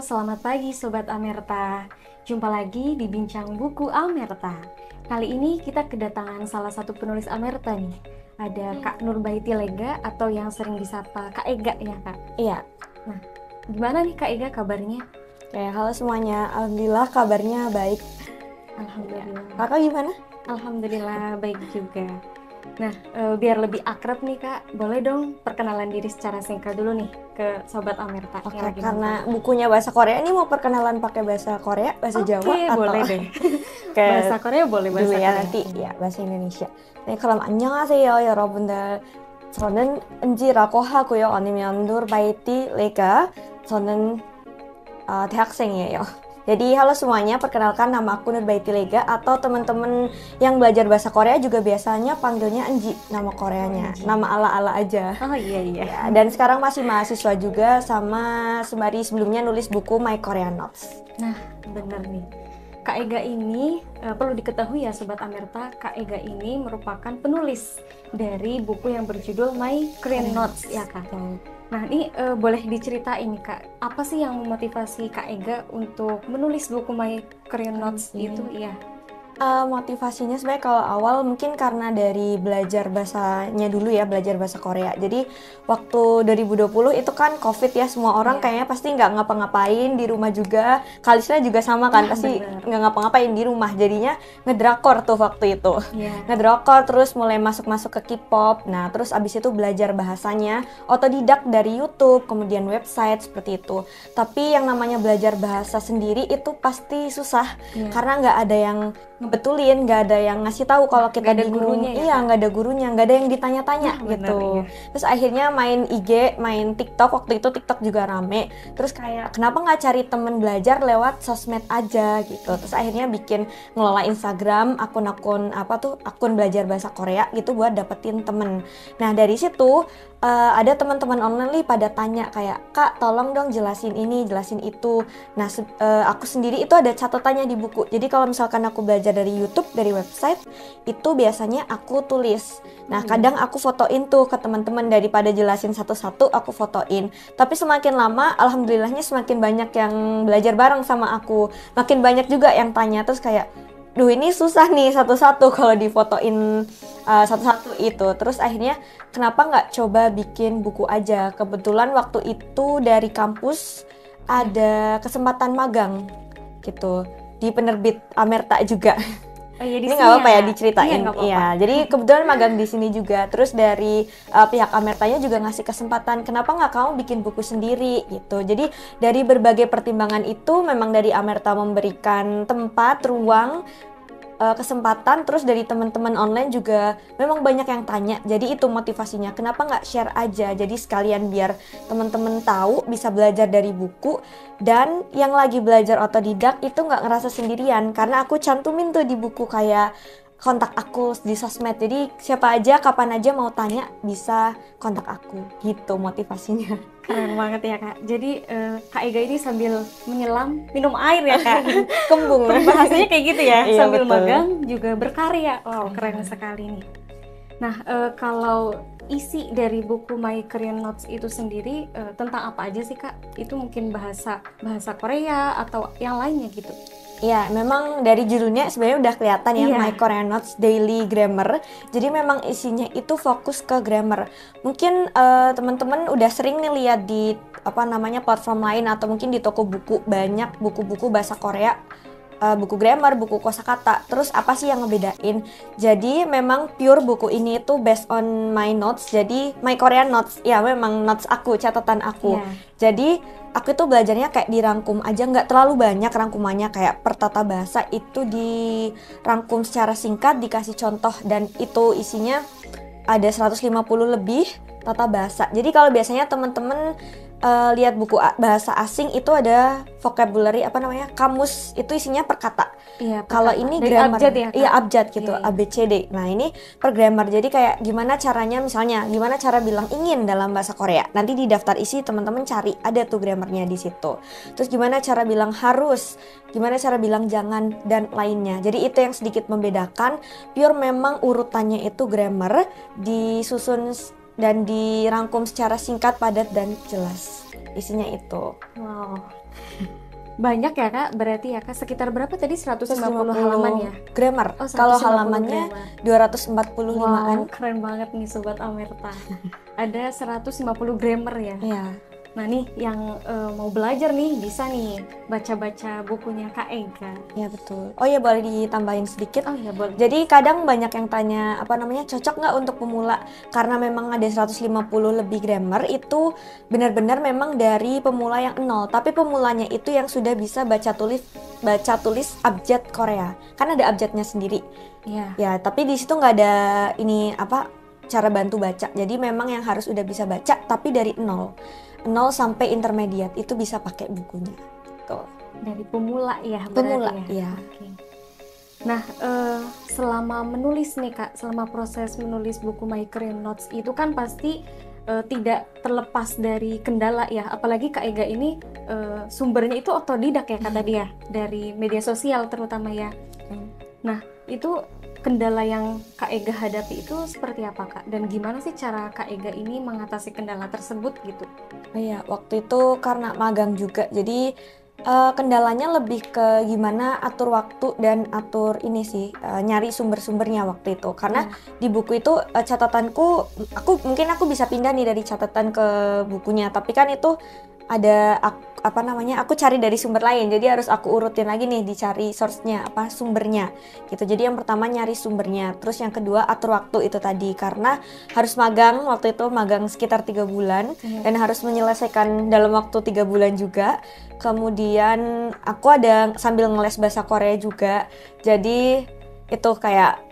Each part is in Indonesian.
selamat pagi Sobat Amerta. Jumpa lagi di Bincang Buku Amerta. Kali ini kita kedatangan salah satu penulis Amerta nih. Ada Kak Nurbaiti Lega atau yang sering disapa Kak Ega ya Kak? Iya. Nah, gimana nih Kak Ega kabarnya? Halo semuanya, alhamdulillah kabarnya baik. Alhamdulillah. Kakak gimana? Alhamdulillah baik juga. Nah, biar lebih akrab nih Kak, boleh dong perkenalan diri secara singkat dulu nih ke Sobat Amerta Oke, yang lagi karena nonton. bukunya bahasa Korea, ini mau perkenalan pakai bahasa Korea, bahasa Jawa, Oke, atau boleh deh. ke Bahasa Korea boleh, dulu bahasa ya Korea. nanti ya bahasa Indonesia. 네, 그럼 안녕하세요, 여러분들. 저는 은지라고 하고요. 아니면 누르바이티 레가. 저는 대학생이에요. Jadi halo semuanya, perkenalkan nama aku Nurbaiti Lega, atau teman-teman yang belajar bahasa Korea juga biasanya panggilnya Enji, nama Koreanya, Enji. nama ala-ala aja. Oh iya. Ya, dan sekarang masih mahasiswa juga, sama sembari sebelumnya nulis buku My Korean Notes. Nah, bener nih. Kak Ega ini perlu diketahui ya Sobat Amerta, Kak Ega ini merupakan penulis dari buku yang berjudul My Korean Notes ya Kak. Nah ini boleh diceritain nih Kak, apa sih yang memotivasi Kak Ega untuk menulis buku My Korean Notes itu ya? Motivasinya sebenarnya kalau awal mungkin karena dari belajar bahasanya dulu ya, belajar bahasa Korea. Jadi waktu 2020 itu kan COVID ya, semua orang kayaknya pasti nggak ngapa-ngapain di rumah juga. Kalisnya juga sama kan, pasti nggak ngapa-ngapain di rumah. Jadinya ngedrakor tuh waktu itu. Ngedrakor, terus mulai masuk-masuk ke K-pop. Nah terus abis itu belajar bahasanya, otodidak dari YouTube, kemudian website seperti itu. Tapi yang namanya belajar bahasa sendiri itu pasti susah, karena nggak ada yang ngebetulin, nggak ada yang ngasih tahu kalau kita ada bingung. gurunya ya, Iya, nggak ada gurunya, nggak ada yang ditanya-tanya gitu. Terus akhirnya main IG, main TikTok. Waktu itu TikTok juga rame. Terus kayak kenapa nggak cari temen belajar lewat sosmed aja gitu. Terus akhirnya bikin, ngelola Instagram, akun-akun akun belajar bahasa Korea gitu buat dapetin temen. Nah dari situ ada teman-teman online nih pada tanya kayak, Kak tolong dong jelasin ini, jelasin itu. Nah aku sendiri itu ada catatannya di buku. Jadi kalau misalkan aku belajar dari YouTube, dari website, itu biasanya aku tulis. Nah kadang aku fotoin tuh ke teman-teman, daripada jelasin satu-satu aku fotoin. Tapi semakin lama alhamdulillahnya semakin banyak yang belajar bareng sama aku, makin banyak juga yang tanya. Terus kayak, duh ini susah nih satu-satu kalau difotoin satu-satu itu. Terus akhirnya kenapa nggak coba bikin buku aja. Kebetulan waktu itu dari kampus ada kesempatan magang gitu di penerbit Amerta juga. Ini nggak apa-apa ya diceritain. Iya, jadi kebetulan magang di sini juga. Terus dari pihak Amertanya juga ngasih kesempatan, kenapa nggak kamu bikin buku sendiri gitu. Jadi dari berbagai pertimbangan itu memang dari Amerta memberikan tempat, ruang, kesempatan. Terus dari teman-teman online juga memang banyak yang tanya. Jadi itu motivasinya, kenapa nggak share aja. Jadi sekalian biar teman-teman tahu, bisa belajar dari buku. Dan yang lagi belajar otodidak itu nggak ngerasa sendirian, karena aku cantumin tuh di buku kayak kontak aku di sosmed. Jadi siapa aja, kapan aja mau tanya bisa kontak aku gitu motivasinya. Keren banget ya Kak. Jadi Kak Ega ini sambil menyelam minum air ya Kak. Kembung. Bahasanya kayak gitu ya. Iya, Sambil betul. magang juga berkarya. Wow, keren sekali nih. Nah kalau isi dari buku My Korean Notes itu sendiri tentang apa aja sih Kak? Itu mungkin bahasa Korea atau yang lainnya gitu? Ya, memang dari judulnya sebenarnya udah kelihatan ya, My Korean Notes Daily Grammar. Jadi memang isinya itu fokus ke grammar. Mungkin teman-teman udah sering nih lihat di platform lain, atau mungkin di toko buku banyak buku-buku bahasa Korea, buku grammar, buku kosakata. Terus apa sih yang ngebedain? Jadi memang pure buku ini itu based on my notes. Jadi My Korean Notes, ya memang notes aku, catatan aku. Jadi aku itu belajarnya kayak dirangkum aja, nggak terlalu banyak rangkumannya. Kayak per tata bahasa itu dirangkum secara singkat, dikasih contoh, dan itu isinya ada 150 lebih tata bahasa. Jadi kalau biasanya teman-teman lihat buku bahasa asing itu ada vocabulary, kamus, itu isinya per kata. Kalau ini grammar, abjad ya, iya abjad gitu, ABCD. Nah ini per grammar. Jadi kayak gimana caranya, misalnya gimana cara bilang ingin dalam bahasa Korea. Nanti di daftar isi teman-teman cari, ada tuh grammarnya di situ. Terus gimana cara bilang harus, gimana cara bilang jangan, dan lainnya. Jadi itu yang sedikit membedakan. Pure memang urutannya itu grammar, disusun dan dirangkum secara singkat, padat, dan jelas. Isinya itu. Wow, Banyak ya Kak, berarti ya Kak, sekitar berapa tadi 150 halaman ya? Grammar. Oh, Kalau 150 halamannya grammar. 245-an. Wow, keren banget nih Sobat Amerta. Ada 150 grammar ya? Iya. Nah nih, yang mau belajar nih, bisa nih baca-baca bukunya Kak Ega. Ya betul. Oh ya, boleh ditambahin sedikit. Oh ya, boleh. Jadi kadang banyak yang tanya, apa namanya, cocok nggak untuk pemula? Karena memang ada 150 lebih grammar, itu benar-benar memang dari pemula yang nol. Tapi pemulanya itu yang sudah bisa baca tulis abjad Korea. Kan ada abjadnya sendiri. Iya. Ya, tapi di situ nggak ada ini apa cara bantu baca. Jadi memang yang harus udah bisa baca, tapi dari nol sampai intermediate itu bisa pakai bukunya. Tuh. Dari pemula ya, Pemula, berarti ya. iya. Oke. Nah, selama menulis nih Kak, selama proses menulis buku My Korean Notes itu kan pasti tidak terlepas dari kendala ya. Apalagi Kak Ega ini sumbernya itu otodidak ya kata dia, dari media sosial terutama ya. Nah, itu kendala yang Kak Ega hadapi itu seperti apa Kak? Dan gimana sih cara Kak Ega ini mengatasi kendala tersebut gitu? Oh iya, waktu itu karena magang juga, jadi kendalanya lebih ke gimana atur waktu dan atur ini sih, nyari sumber-sumbernya waktu itu. Karena di buku itu catatanku, mungkin aku bisa pindah nih dari catatan ke bukunya, tapi kan itu ada aku cari dari sumber lain, jadi harus aku urutin lagi nih, dicari source-nya, sumbernya gitu. Jadi yang pertama nyari sumbernya, terus yang kedua atur waktu itu tadi, karena harus magang, waktu itu magang sekitar 3 bulan dan harus menyelesaikan dalam waktu 3 bulan juga. Kemudian aku ada sambil ngeles bahasa Korea juga, jadi itu kayak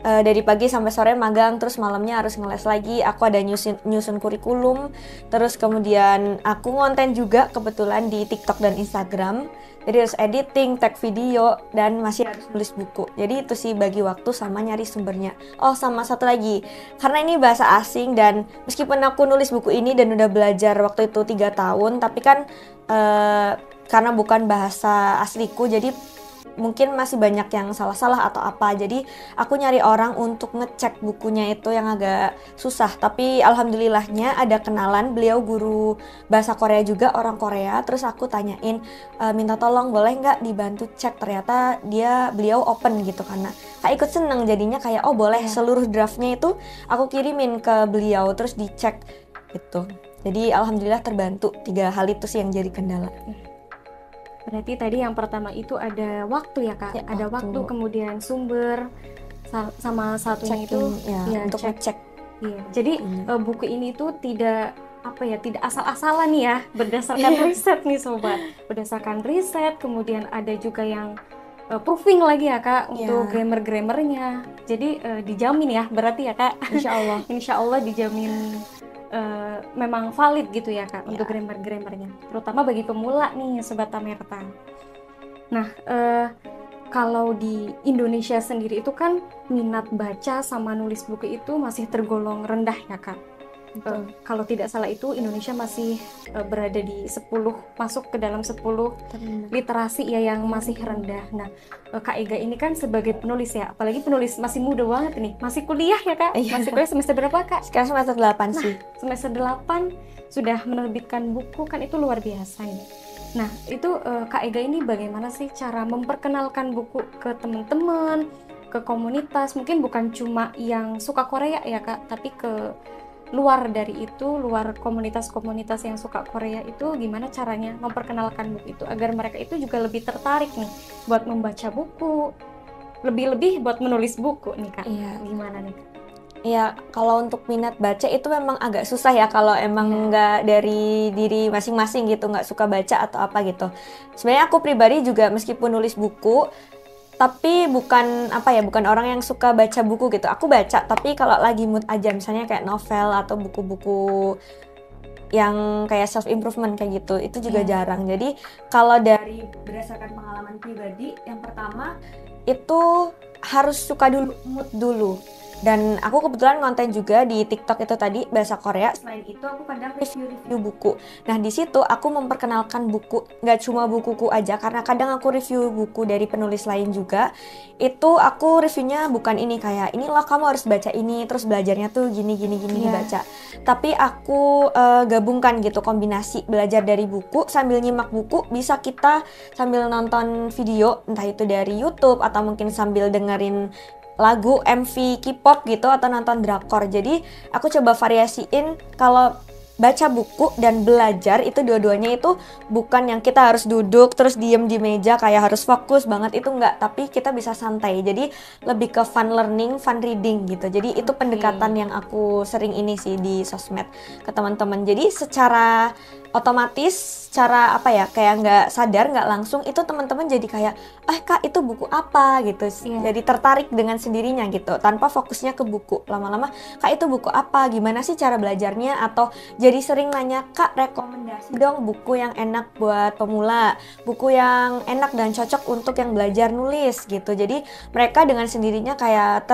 dari pagi sampai sore magang, terus malamnya harus ngeles lagi. Aku ada nyusun kurikulum, terus kemudian aku ngonten juga kebetulan di TikTok dan Instagram. Jadi harus editing, tag video, dan masih harus nulis buku. Jadi itu sih bagi waktu sama nyari sumbernya. Oh, sama satu lagi, karena ini bahasa asing dan meskipun aku nulis buku ini dan udah belajar waktu itu 3 tahun, tapi kan karena bukan bahasa asliku, jadi mungkin masih banyak yang salah-salah atau apa. Jadi aku nyari orang untuk ngecek bukunya itu yang agak susah. Tapi alhamdulillahnya ada kenalan, beliau guru bahasa Korea juga, orang Korea. Terus aku tanyain, minta tolong boleh nggak dibantu cek. Ternyata beliau open gitu, karena ikut seneng jadinya kayak oh boleh, seluruh draftnya itu aku kirimin ke beliau terus dicek gitu. Jadi alhamdulillah terbantu. 3 hal itu sih yang jadi kendala. Berarti tadi yang pertama itu ada waktu ya Kak? Ya, ada waktu, kemudian sumber, sama satunya itu untuk ngecek. Iya. Jadi buku ini tuh tidak tidak asal-asalan nih ya, berdasarkan riset nih sobat. Berdasarkan riset, kemudian ada juga yang proofing lagi ya Kak untuk grammar-grammarnya. Jadi dijamin ya, berarti ya Kak. Insya Allah. Insya Allah dijamin memang valid gitu ya Kak untuk grammar-grammarnya, terutama bagi pemula nih Sobat Amerta. Nah, kalau di Indonesia sendiri itu kan minat baca sama nulis buku itu masih tergolong rendah ya Kak. Kalau tidak salah itu Indonesia masih berada di 10, masuk ke dalam 10 literasi ya yang masih rendah. Nah, Kak Ega ini kan sebagai penulis ya, apalagi penulis masih muda banget nih, masih kuliah ya Kak? Masih kuliah semester berapa Kak? Sekarang semester 8 sih. Semester 8 sudah menerbitkan buku, kan itu luar biasa nih. Nah, itu Kak Ega ini bagaimana sih cara memperkenalkan buku ke teman-teman, ke komunitas, mungkin bukan cuma yang suka Korea ya Kak, tapi ke luar dari itu, luar komunitas-komunitas yang suka Korea itu, gimana caranya memperkenalkan buku itu agar mereka itu juga lebih tertarik nih buat membaca buku, lebih-lebih buat menulis buku nih Kak. Gimana nih Kak? Iya, kalau untuk minat baca itu memang agak susah ya kalau emang nggak dari diri masing-masing gitu, nggak suka baca atau apa gitu. Sebenarnya aku pribadi juga meskipun nulis buku, tapi bukan orang yang suka baca buku gitu. Aku baca, tapi kalau lagi mood aja, misalnya kayak novel atau buku-buku yang kayak self improvement kayak gitu, itu juga jarang. Jadi kalau dari berdasarkan pengalaman pribadi, yang pertama itu harus suka dulu, mood dulu. Dan aku kebetulan konten juga di TikTok itu tadi bahasa Korea. Selain itu aku kadang review buku. Nah di situ aku memperkenalkan buku, nggak cuma bukuku aja, karena kadang aku review buku dari penulis lain juga. Itu aku reviewnya bukan ini kayak ini loh kamu harus baca ini, terus belajarnya tuh gini dibaca. Tapi aku gabungkan gitu, kombinasi belajar dari buku sambil nyimak buku, bisa kita sambil nonton video entah itu dari YouTube atau mungkin sambil dengerin lagu MV K-pop gitu atau nonton drakor. Jadi aku coba variasiin, kalau baca buku dan belajar itu dua-duanya itu bukan yang kita harus duduk terus diem di meja kayak harus fokus banget, itu enggak, tapi kita bisa santai. Jadi lebih ke fun learning, fun reading gitu. Jadi itu pendekatan yang aku sering ini sih di sosmed ke teman-teman. Jadi secara otomatis, cara apa ya, kayak nggak sadar, nggak langsung itu teman-teman jadi kayak kak itu buku apa gitu. Jadi tertarik dengan sendirinya gitu tanpa fokusnya ke buku. Lama-lama kak itu buku apa, gimana sih cara belajarnya, atau jadi sering nanya kak rekomendasi dong buku yang enak buat pemula, buku yang enak dan cocok untuk yang belajar nulis gitu. Jadi mereka dengan sendirinya kayak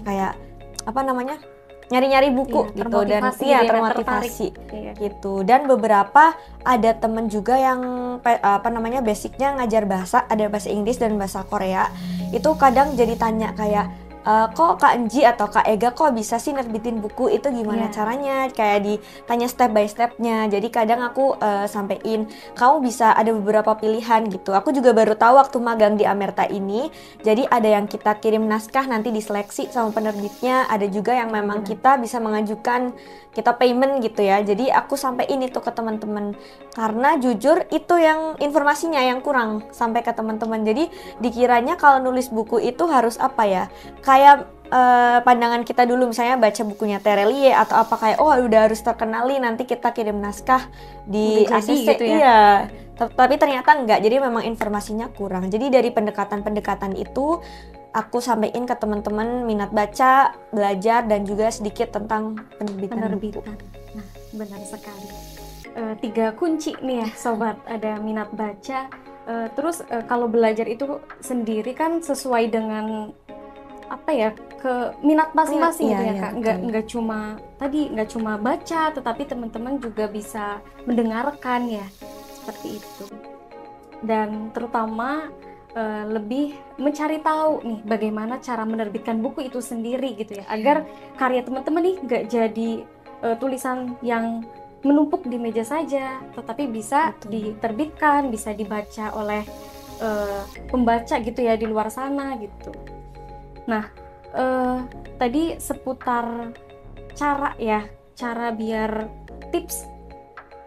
kayak apa namanya, nyari-nyari buku gitu, dan termotivasi gitu. Dan beberapa ada temen juga yang apa namanya basicnya ngajar bahasa, ada bahasa Inggris dan bahasa Korea. Itu kadang jadi tanya kayak kok Kak Enji atau Kak Ega kok bisa sih nerbitin buku itu, gimana caranya, kayak ditanya step by stepnya. Jadi kadang aku sampein kamu bisa ada beberapa pilihan gitu. Aku juga baru tahu waktu magang di Amerta ini, jadi ada yang kita kirim naskah nanti diseleksi sama penerbitnya, ada juga yang memang kita bisa mengajukan, kita payment gitu ya. Jadi aku sampein itu ke teman-teman, karena jujur itu yang informasinya yang kurang sampai ke teman-teman. Jadi dikiranya kalau nulis buku itu harus apa ya, kayak pandangan kita dulu misalnya baca bukunya Terelie atau apa, kayak udah harus terkenali nanti kita kirim naskah di ACC gitu ya. Iya. Tapi ternyata enggak, jadi memang informasinya kurang. Jadi dari pendekatan-pendekatan itu aku sampaikan ke teman-teman minat baca, belajar, dan juga sedikit tentang penerbitan buku. Nah, benar sekali. 3 kunci nih ya sobat, ada minat baca, terus kalau belajar itu sendiri kan sesuai dengan apa ya, ke minat masing-masing gitu ya Kak. Nggak cuma baca, tetapi teman-teman juga bisa mendengarkan ya, seperti itu. Dan terutama lebih mencari tahu nih bagaimana cara menerbitkan buku itu sendiri gitu ya, agar karya teman-teman nih nggak jadi tulisan yang menumpuk di meja saja, tetapi bisa diterbitkan, bisa dibaca oleh pembaca gitu ya di luar sana gitu. Nah, tadi seputar cara biar tips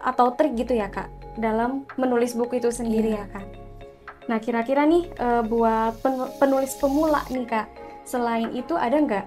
atau trik gitu ya Kak dalam menulis buku itu sendiri ya Kak. Nah, kira-kira nih buat penulis pemula nih Kak, selain itu ada nggak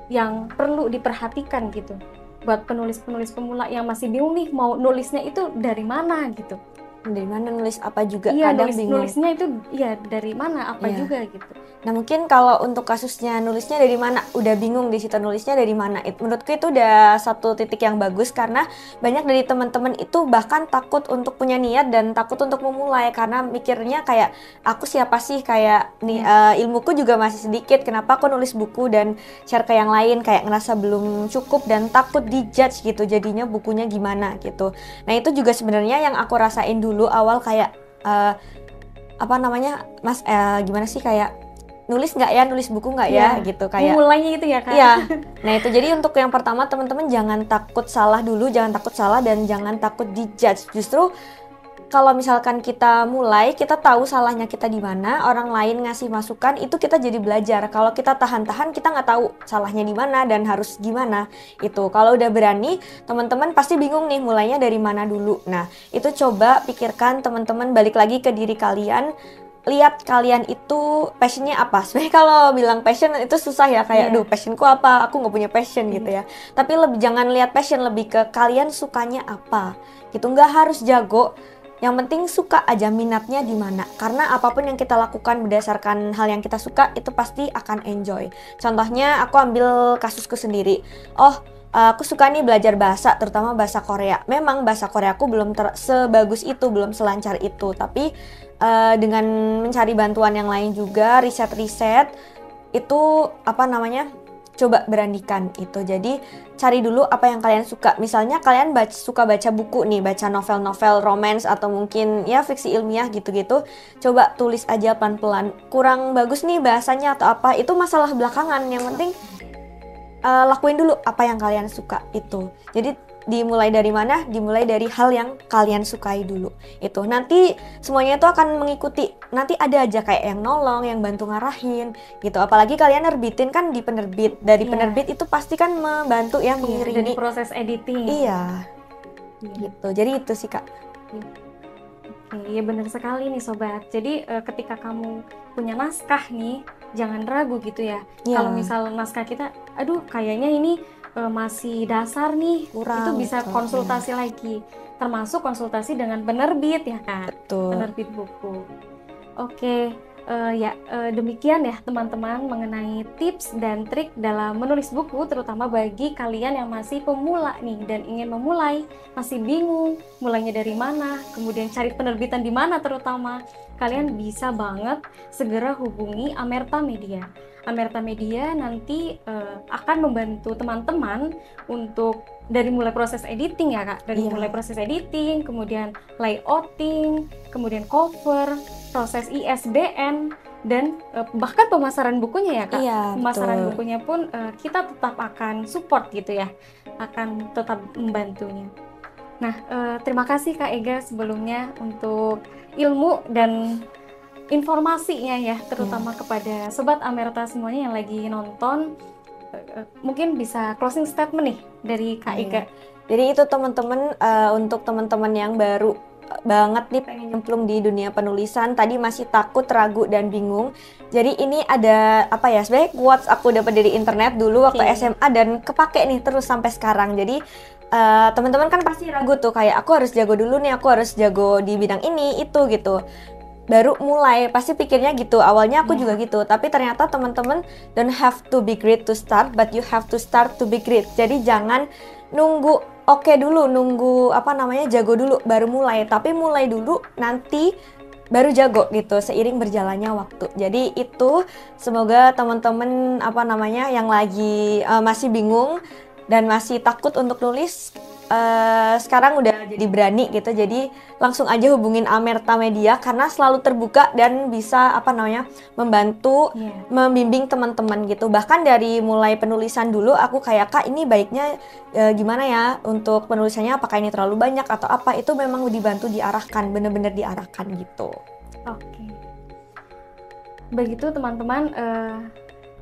yang perlu diperhatikan gitu buat penulis-penulis pemula yang masih bingung nih mau nulisnya itu dari mana gitu? Dari mana, nulis apa juga kadang bingung. Nulisnya itu ya dari mana, apa juga gitu. Nah mungkin kalau untuk kasusnya nulisnya dari mana, udah bingung di situ nulisnya dari mana, menurutku itu udah satu titik yang bagus, karena banyak dari teman-teman itu bahkan takut untuk punya niat dan takut untuk memulai karena mikirnya kayak aku siapa sih, kayak nih ilmuku juga masih sedikit, kenapa aku nulis buku dan share ke yang lain, kayak ngerasa belum cukup dan takut dijudge gitu, jadinya bukunya gimana gitu. Nah itu juga sebenarnya yang aku rasain dulu awal, kayak apa namanya Mas, gimana sih, kayak nulis nggak ya, nulis buku nggak ya gitu, kayak mulainya itu ya Kak. Iya. Nah itu jadi untuk yang pertama teman-teman jangan takut salah dulu, jangan takut salah dan jangan takut dijudge. Justru kalau misalkan kita mulai, kita tahu salahnya kita di mana, orang lain ngasih masukan, itu kita jadi belajar. Kalau kita tahan-tahan, kita nggak tahu salahnya di mana dan harus gimana. Itu kalau udah berani, teman-teman pasti bingung nih mulainya dari mana dulu. Nah itu coba pikirkan teman-teman, balik lagi ke diri kalian. Lihat kalian itu passionnya apa. Sebenarnya kalau bilang passion itu susah ya, kayak duh passionku apa, aku nggak punya passion gitu ya. Tapi jangan lihat passion, lebih ke kalian sukanya apa gitu. Nggak harus jago, yang penting suka aja, minatnya di mana. Karena apapun yang kita lakukan berdasarkan hal yang kita suka itu pasti akan enjoy. Contohnya aku ambil kasusku sendiri. Aku suka nih belajar bahasa, terutama bahasa Korea. Memang bahasa Koreaku belum sebagus itu, belum selancar itu. Tapi dengan mencari bantuan yang lain juga, riset-riset, itu apa namanya, coba beranikan itu. Jadi cari dulu apa yang kalian suka. Misalnya kalian suka baca buku nih, baca novel-novel romance atau mungkin ya fiksi ilmiah gitu-gitu. Coba tulis aja pelan-pelan. Kurang bagus nih bahasanya atau apa, itu masalah belakangan. Yang penting lakuin dulu apa yang kalian suka itu. Jadi dimulai dari mana? Dimulai dari hal yang kalian sukai dulu. Itu nanti semuanya itu akan mengikuti. Nanti ada aja kayak yang nolong, yang bantu ngarahin gitu. Apalagi kalian nerbitin kan di penerbit. Dari penerbit itu pasti kan membantu ya mengiringi dari proses editing. Iya. Gitu. Jadi itu sih Kak. Oke, ya benar sekali nih sobat. Jadi ketika kamu punya naskah nih, jangan ragu gitu ya. Kalau misal naskah kita, aduh kayaknya ini masih dasar nih, kurang, itu bisa konsultasi lagi. Termasuk konsultasi dengan penerbit ya Kak. Betul. Penerbit buku. Oke. Demikian ya teman-teman mengenai tips dan trik dalam menulis buku, terutama bagi kalian yang masih pemula nih dan ingin memulai, masih bingung mulainya dari mana, kemudian cari penerbitan di mana terutama. Kalian bisa banget segera hubungi Amerta Media. Amerta Media nanti akan membantu teman-teman untuk dari mulai proses editing ya Kak, mulai proses editing, kemudian layouting, kemudian cover, proses ISBN, dan bahkan pemasaran bukunya ya Kak. Pemasaran bukunya pun kita tetap akan support gitu ya, akan tetap membantunya. Nah, terima kasih Kak Ega sebelumnya untuk ilmu dan informasinya ya, terutama kepada Sobat Amerta semuanya yang lagi nonton. Mungkin bisa closing statement nih dari Kak Ega. Jadi itu teman-teman, untuk teman-teman yang baru banget nih pengen nyemplung di dunia penulisan, tadi masih takut, ragu, dan bingung. Jadi ini ada apa ya, sebenarnya quotes aku dapat dari internet dulu waktu SMA dan kepake nih terus sampai sekarang. Jadi teman-teman kan pasti ragu tuh, kayak aku harus jago dulu nih, aku harus jago di bidang ini itu gitu. Baru mulai pasti pikirnya gitu, awalnya aku juga gitu, tapi ternyata teman-teman don't have to be great to start, but you have to start to be great. Jadi jangan nunggu nunggu jago dulu baru mulai, tapi mulai dulu nanti baru jago gitu seiring berjalannya waktu. Jadi itu semoga teman-teman yang lagi masih bingung dan masih takut untuk nulis, sekarang udah jadi berani gitu. Jadi langsung aja hubungin Amerta Media karena selalu terbuka dan bisa membantu membimbing teman-teman gitu. Bahkan dari mulai penulisan dulu aku kayak, Kak ini baiknya gimana ya untuk penulisannya, apakah ini terlalu banyak atau apa, itu memang dibantu diarahkan, bener-bener diarahkan gitu. Oke. Begitu teman-teman,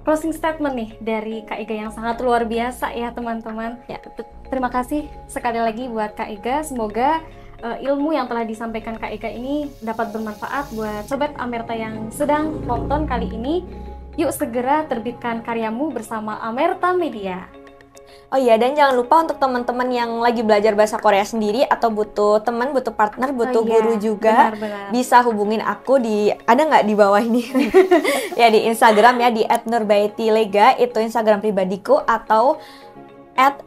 closing statement nih dari Kak Ega yang sangat luar biasa ya teman-teman. Ya, terima kasih sekali lagi buat Kak Ega. Semoga ilmu yang telah disampaikan Kak Ega ini dapat bermanfaat buat Sobat Amerta yang sedang nonton kali ini. Yuk segera terbitkan karyamu bersama Amerta Media. Oh iya, dan jangan lupa untuk teman-teman yang lagi belajar bahasa Korea sendiri atau butuh teman, butuh partner, butuh guru juga, bisa hubungin aku ada nggak di bawah ini? Ya di Instagram ya, di @nurbaitilega, itu Instagram pribadiku, atau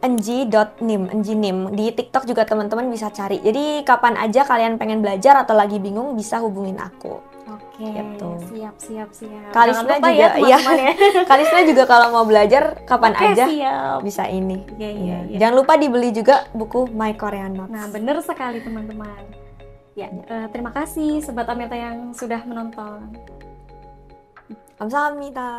@enji.nim. Di TikTok juga teman-teman bisa cari. Jadi kapan aja kalian pengen belajar atau lagi bingung bisa hubungin aku. Oke, gitu. Siap. Kalisna juga ya, Kalisna juga kalau mau belajar kapan aja siap. bisa ini. Iya. Jangan lupa dibeli juga buku My Korean Notes. Nah, bener sekali teman-teman. Ya, terima kasih Sobat Amerta yang sudah menonton. 감사합니다.